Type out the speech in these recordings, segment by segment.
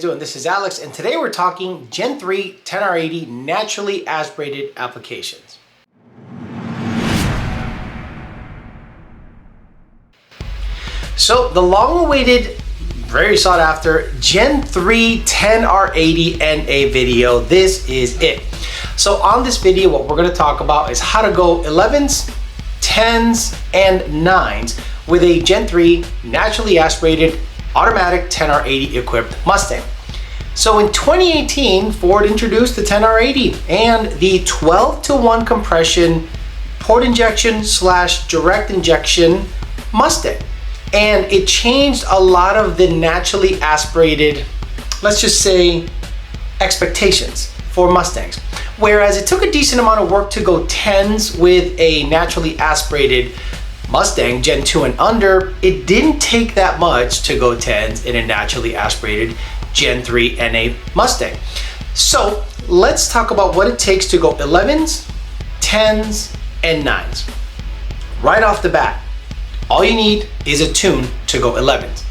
doing? This is Alex, and today we're talking Gen 3 10R80 naturally aspirated applications. So the long-awaited, very sought after Gen 3 10R80 NA video, this is it. So on this video, what we're gonna talk about is how to go 11s, 10s, and 9s with a Gen 3 naturally aspirated automatic 10R80 equipped Mustang. So in 2018, Ford introduced the 10R80 and the 12-to-1 compression port injection / direct injection Mustang. And it changed a lot of the naturally aspirated, let's just say, expectations for Mustangs. Whereas it took a decent amount of work to go 10s with a naturally aspirated Mustang Gen 2 and under, it didn't take that much to go 10s in a naturally aspirated Gen 3 NA Mustang. So let's talk about what it takes to go 11s, 10s, and 9s. Right off the bat, all you need is a tune to go 11s.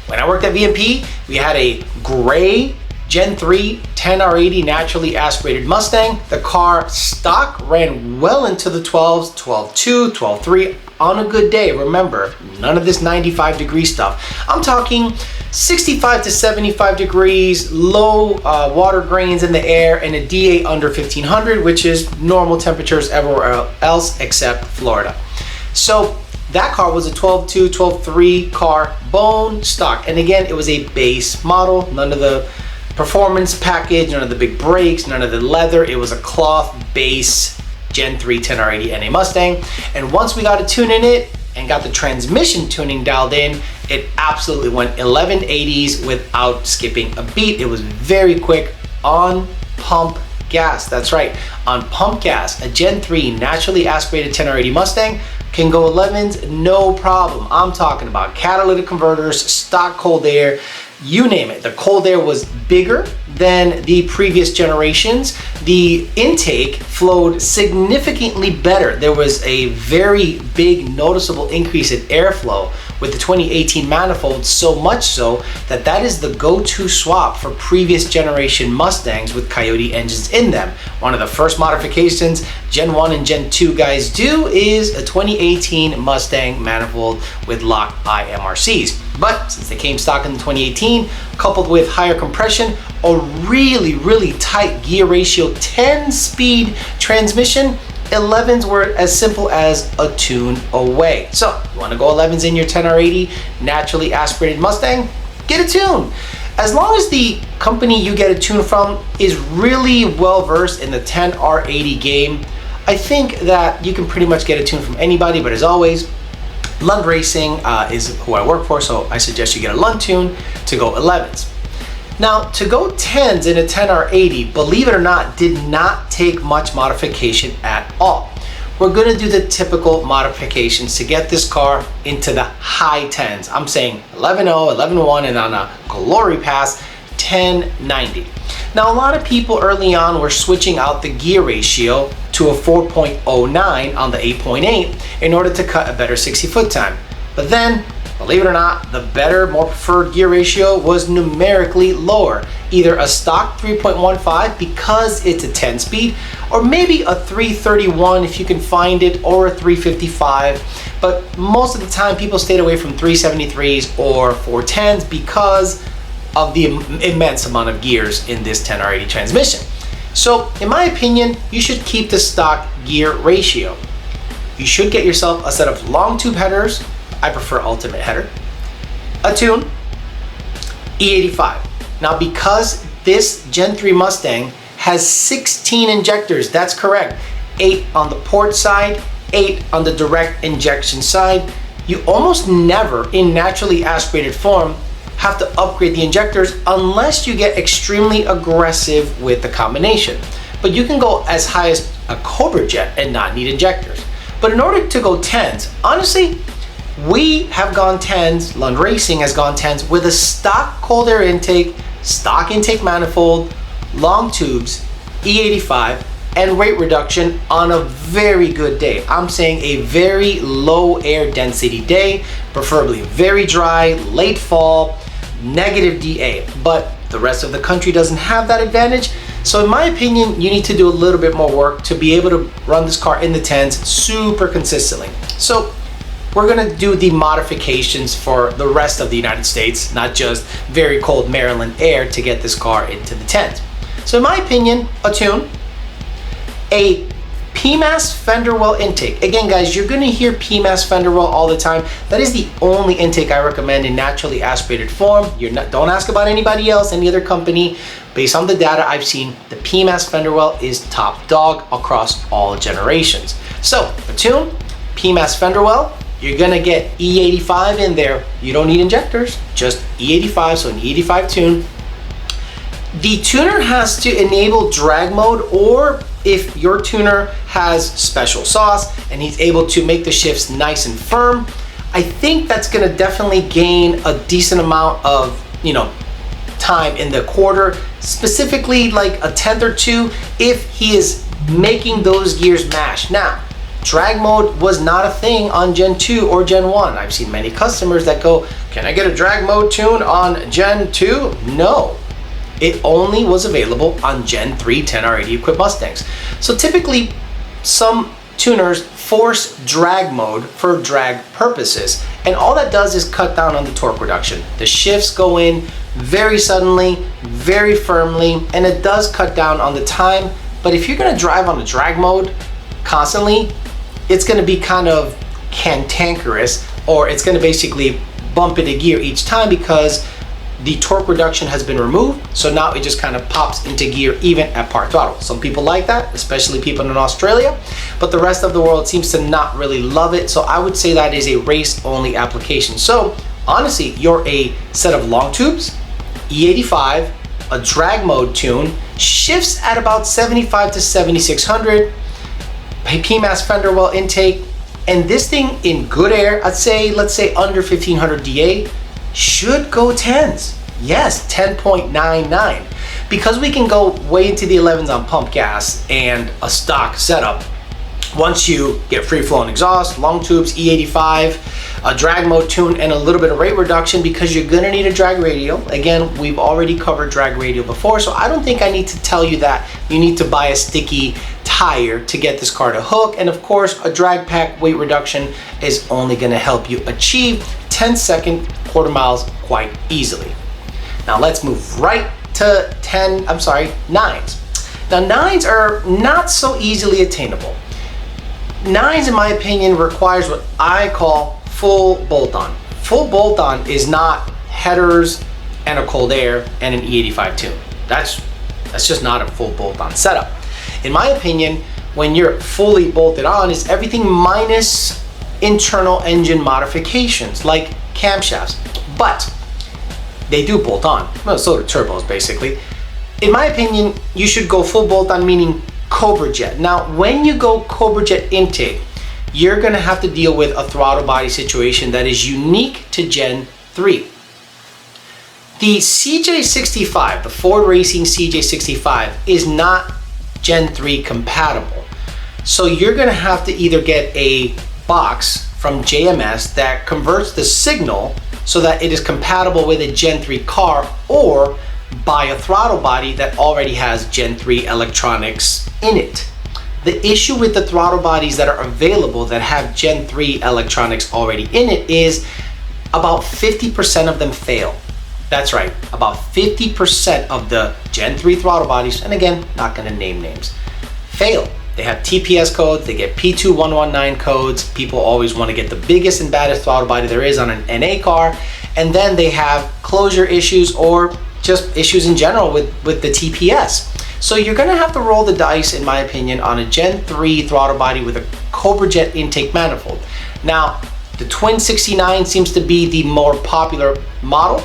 When I worked at VMP, we had a gray Gen 3 10R80 naturally aspirated Mustang. The car stock ran well into the 12s, 12.2, 12.3 on a good day. Remember, none of this 95-degree stuff. I'm talking 65 to 75 degrees, low water grains in the air, and a DA under 1500, which is normal temperatures everywhere else except Florida. So that car was a 12.2, 12.3 car, bone stock. And again, it was a base model, none of the performance package, none of the big brakes, none of the leather. It was a cloth base Gen 3 10R80 NA Mustang. And once we got a tune in it and got the transmission tuning dialed in, it absolutely went 1180s without skipping a beat. It was very quick on pump gas. That's right, on pump gas. A Gen 3 naturally aspirated 10R80 Mustang can go 11s, no problem. I'm talking about catalytic converters, stock cold air, you name it. The cold air was bigger than the previous generations. The intake flowed significantly better. There was a very big noticeable increase in airflow with the 2018 manifold, so much so that that is the go-to swap for previous generation Mustangs with Coyote engines in them. One of the first modifications Gen 1 and Gen 2 guys do is a 2018 Mustang manifold with lock eye MRCs. But since they came stock in 2018, coupled with higher compression, a really tight gear ratio 10-speed transmission, 11s were as simple as a tune away. So you want to go 11s in your 10R80 naturally aspirated Mustang? Get a tune. As long as the company you get a tune from is really well versed in the 10R80 game, I think that you can pretty much get a tune from anybody. But as always, Lund Racing is who I work for, so I suggest you get a Lund tune to go 11s. Now, to go 10s in a 10R80, believe it or not, did not take much modification at all. We're gonna do the typical modifications to get this car into the high 10s. I'm saying 11.0, 11.1, and on a glory pass, 1090. Now, a lot of people early on were switching out the gear ratio to a 4.09 on the 8.8 in order to cut a better 60-foot time. But then, believe it or not, the better, more preferred gear ratio was numerically lower. Either a stock 3.15 because it's a 10-speed, or maybe a 331 if you can find it, or a 355. But most of the time, people stayed away from 373s or 410s because of the immense amount of gears in this 10R80 transmission. So, in my opinion, you should keep the stock gear ratio. You should get yourself a set of long tube headers. I prefer ultimate header, a tune, E85. Now, because this Gen 3 Mustang has 16 injectors, that's correct, 8 on the port side, 8 on the direct injection side, you almost never, in naturally aspirated form, have to upgrade the injectors unless you get extremely aggressive with the combination. But you can go as high as a Cobra jet and not need injectors. But in order to go 10s, honestly, we have gone 10s, Lund Racing has gone 10s with a stock cold air intake, stock intake manifold, long tubes, E85, and weight reduction on a very good day. I'm saying a very low air density day, preferably very dry, late fall, negative DA. But The rest of the country doesn't have that advantage. So in my opinion, you need to do a little bit more work to be able to run this car in the 10s super consistently. So we're gonna do the modifications for the rest of the United States, not just very cold Maryland air, to get this car into the 10s. So in my opinion, a tune, a PMAS fender well intake. Again, guys, you're gonna hear PMAS fender well all the time. That is the only intake I recommend in naturally aspirated form. Don't ask about anybody else, any other company. Based on the data I've seen, the PMAS fender well is top dog across all generations. So, a tune, PMAS fender well, you're gonna get E85 in there. You don't need injectors, just E85, so an E85 tune. The tuner has to enable drag mode, or if your tuner has special sauce and he's able to make the shifts nice and firm, I think that's gonna definitely gain a decent amount of, time in the quarter, specifically like a tenth or two if he is making those gears mash. Now, drag mode was not a thing on Gen 2 or Gen 1. I've seen many customers that go, can I get a drag mode tune on Gen 2? No. It only was available on Gen 3 10R80 equipped Mustangs. So typically, some tuners force drag mode for drag purposes, and all that does is cut down on the torque reduction. The shifts go in very suddenly, very firmly, and it does cut down on the time. But if you're gonna drive on a drag mode constantly, it's gonna be kind of cantankerous, or it's gonna basically bump into gear each time because the torque reduction has been removed. So now it just kind of pops into gear even at part throttle. Some people like that, especially people in Australia, but the rest of the world seems to not really love it. So I would say that is a race only application. So honestly, you're a set of long tubes, E85, a drag mode tune, shifts at about 75 to 7600, PMAS fender well intake, and this thing in good air, let's say under 1500 DA, should go 10s. Yes, 10.99. Because we can go way into the 11s on pump gas and a stock setup, once you get free flowing exhaust, long tubes, E85, a drag mode tune, and a little bit of rate reduction, because you're gonna need a drag radial. Again, we've already covered drag radial before, so I don't think I need to tell you that you need to buy a sticky tire to get this car to hook. And of course, a drag pack weight reduction is only gonna help you achieve 10-second quarter miles quite easily. Now let's move right to 9s. Now 9s are not so easily attainable. 9s, in my opinion, requires what I call full bolt-on. Full bolt-on is not headers and a cold air and an E85 tune. That's just not a full bolt-on setup. In my opinion, when you're fully bolted on, is everything minus internal engine modifications like camshafts, but they do bolt on. Well, so do turbos, basically. In my opinion, you should go full bolt on, meaning Cobra Jet. Now, when you go Cobra Jet intake, you're gonna have to deal with a throttle body situation that is unique to Gen 3. The CJ65, the Ford Racing CJ65, is not Gen 3 compatible. So you're gonna have to either get a box from JMS that converts the signal so that it is compatible with a Gen 3 car, or buy a throttle body that already has Gen 3 electronics in it. The issue with the throttle bodies that are available that have Gen 3 electronics already in it is about 50% of them fail. That's right, about 50% of the Gen 3 throttle bodies, and again, not gonna name names, fail. They have TPS codes, they get P2119 codes. People always want to get the biggest and baddest throttle body there is on an NA car, and then they have closure issues or just issues in general with the TPS. So you're gonna have to roll the dice, in my opinion, on a Gen 3 throttle body with a Cobra Jet intake manifold. Now, the Twin 69 seems to be the more popular model.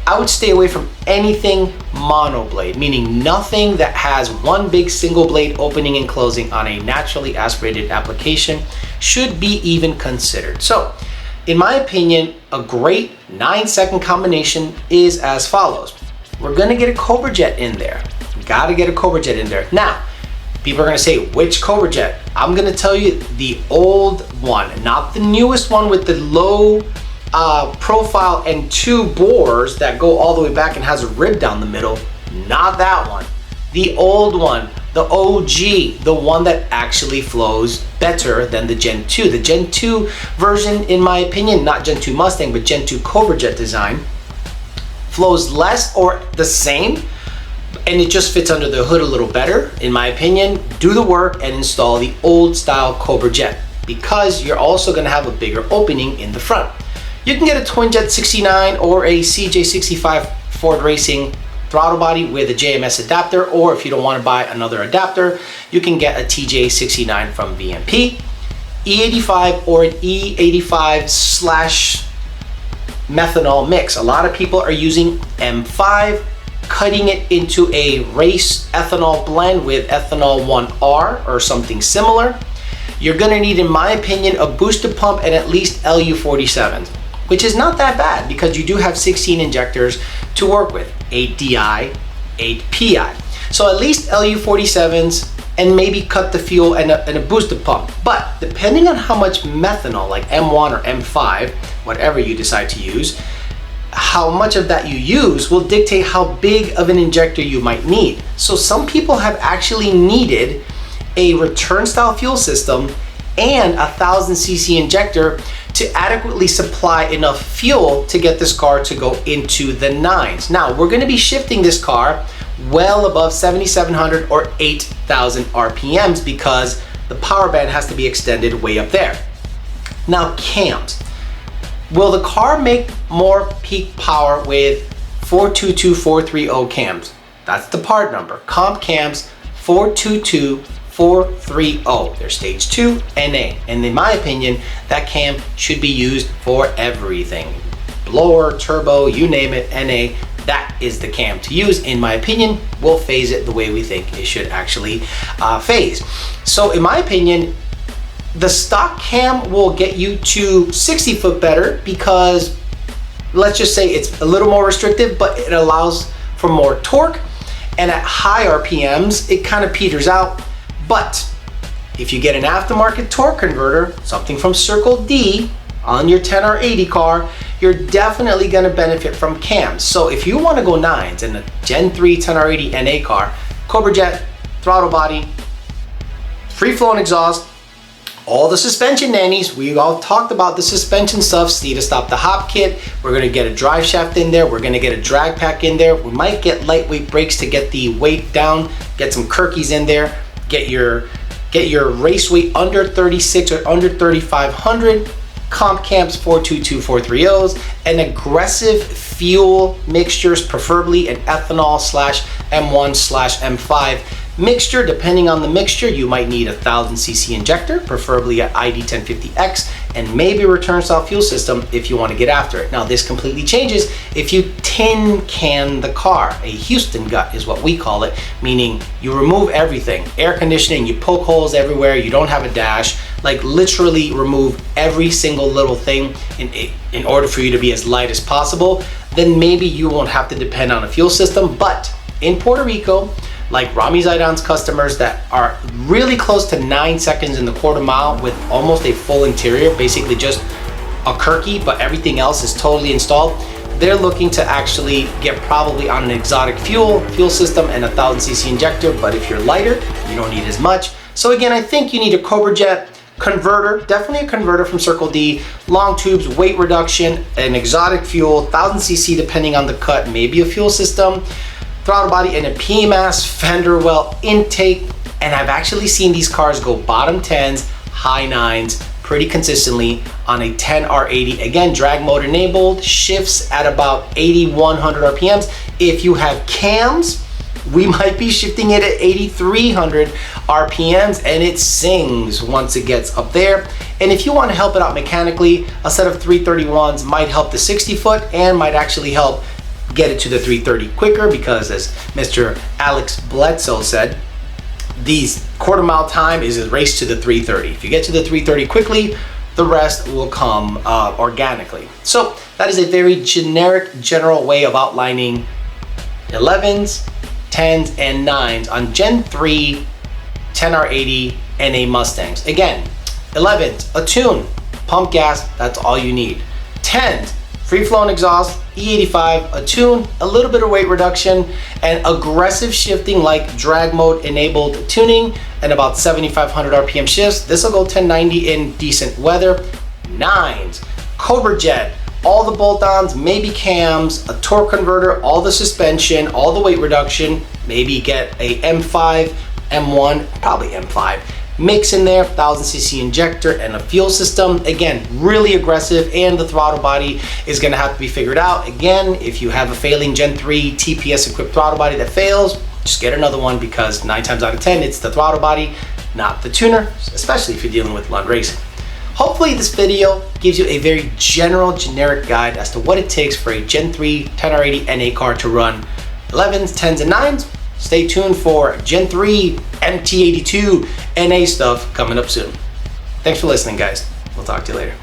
I would stay away from anything monoblade, meaning nothing that has one big single blade opening and closing on a naturally aspirated application should be even considered. So, in my opinion, a great 9-second combination is as follows. We're gonna get a Cobra Jet in there. Gotta get a Cobra Jet in there. Now, people are gonna say, which Cobra Jet? I'm gonna tell you the old one, not the newest one with the low profile and 2 bores that go all the way back and has a rib down the middle. Not that one. The old one, the OG, the one that actually flows better than the Gen 2. The Gen 2 version, in my opinion, not Gen 2 Mustang, but Gen 2 Cobra Jet design, flows less or the same, and it just fits under the hood a little better, in my opinion. Do the work and install the old style Cobra Jet, because you're also gonna have a bigger opening in the front. You can get a twin jet 69 or a CJ65 Ford Racing throttle body with a JMS adapter, or if you don't want to buy another adapter, you can get a TJ69 from VMP, E85 or an E85 slash methanol mix. A lot of people are using M5, cutting it into a race ethanol blend with ethanol 1R or something similar. You're gonna need, in my opinion, a booster pump and at least LU47s, which is not that bad because you do have 16 injectors to work with, 8 DI, 8 PI. So at least LU47s, and maybe cut the fuel and a booster pump. But depending on how much methanol, like M1 or M5, whatever you decide to use, how much of that you use will dictate how big of an injector you might need. So some people have actually needed a return style fuel system and a 1000cc injector to adequately supply enough fuel to get this car to go into the 9s. Now, we're gonna be shifting this car well above 7,700 or 8,000 RPMs because the power band has to be extended way up there. Now, cams. Will the car make more peak power with 422430 cams? That's the part number. Comp cams 422430. They're stage 2 NA. And in my opinion, that cam should be used for everything. Blower, turbo, you name it, NA. That is the cam to use. In my opinion, we'll phase it the way we think it should actually phase. So in my opinion, the stock cam will get you to 60 foot better because let's just say it's a little more restrictive, but it allows for more torque. And at high RPMs, it kind of peters out. But if you get an aftermarket torque converter, something from Circle D on your 10R80 car, you're definitely going to benefit from cams. So if you want to go 9s in a Gen 3 10R80 NA car, Cobra Jet, throttle body, free flowing exhaust, all the suspension nannies, we all talked about the suspension stuff, see to stop the hop kit. We're gonna get a drive shaft in there. We're gonna get a drag pack in there. We might get lightweight brakes to get the weight down, get some Kirkies in there, get your race weight under 36 or under 3,500. Comp cams 422430s, and aggressive fuel mixtures, preferably an ethanol slash M1 slash M5 mixture. Depending on the mixture, you might need a 1000cc injector, preferably at ID 1050X, and maybe a return style fuel system if you want to get after it. Now, this completely changes if you tin can the car. A Houston gut is what we call it, meaning you remove everything, air conditioning, you poke holes everywhere, you don't have a dash, like literally remove every single little thing in order for you to be as light as possible. Then maybe you won't have to depend on a fuel system. But in Puerto Rico, like Rami Zaidan's customers that are really close to 9 seconds in the quarter mile with almost a full interior, basically just a Kirky, but everything else is totally installed, they're looking to actually get probably on an exotic fuel system and a 1000cc injector. But if you're lighter, you don't need as much. So again, I think you need a Cobra Jet converter, definitely a converter from Circle D, long tubes, weight reduction, an exotic fuel, 1000cc depending on the cut, maybe a fuel system, throttle body, and a PMAS fender well intake. And I've actually seen these cars go bottom 10s, high 9s pretty consistently on a 10R80. Again, drag mode enabled, shifts at about 8,100 RPMs. If you have cams, we might be shifting it at 8,300 RPMs, and it sings once it gets up there. And if you want to help it out mechanically, a set of 331s might help the 60 foot and might actually help get it to the 330 quicker, because as Mr. Alex Bledsoe said, these quarter mile time is a race to the 330. If you get to the 330 quickly, the rest will come organically. So that is a very generic, general way of outlining 11s, 10s, and 9s on Gen 3 10R80 NA Mustangs. Again, 11s, a tune, pump gas, that's all you need. 10s, free-flowing exhaust, E85, a tune, a little bit of weight reduction, and aggressive shifting like drag mode enabled tuning, and about 7,500 RPM shifts. This will go 1090 in decent weather. 9s, Cobra Jet, all the bolt-ons, maybe cams, a torque converter, all the suspension, all the weight reduction, maybe get a M5, M1, probably M5 mix in there, 1000cc injector and a fuel system. Again, really aggressive, and the throttle body is gonna have to be figured out. Again, if you have a failing Gen 3 TPS equipped throttle body that fails, just get another one, because 9 times out of 10, it's the throttle body, not the tuner, especially if you're dealing with lug racing. Hopefully this video gives you a very general, generic guide as to what it takes for a Gen 3 10R80 NA car to run 11s, 10s, and 9s. Stay tuned for Gen 3 MT82 NA stuff coming up soon. Thanks for listening, guys. We'll talk to you later.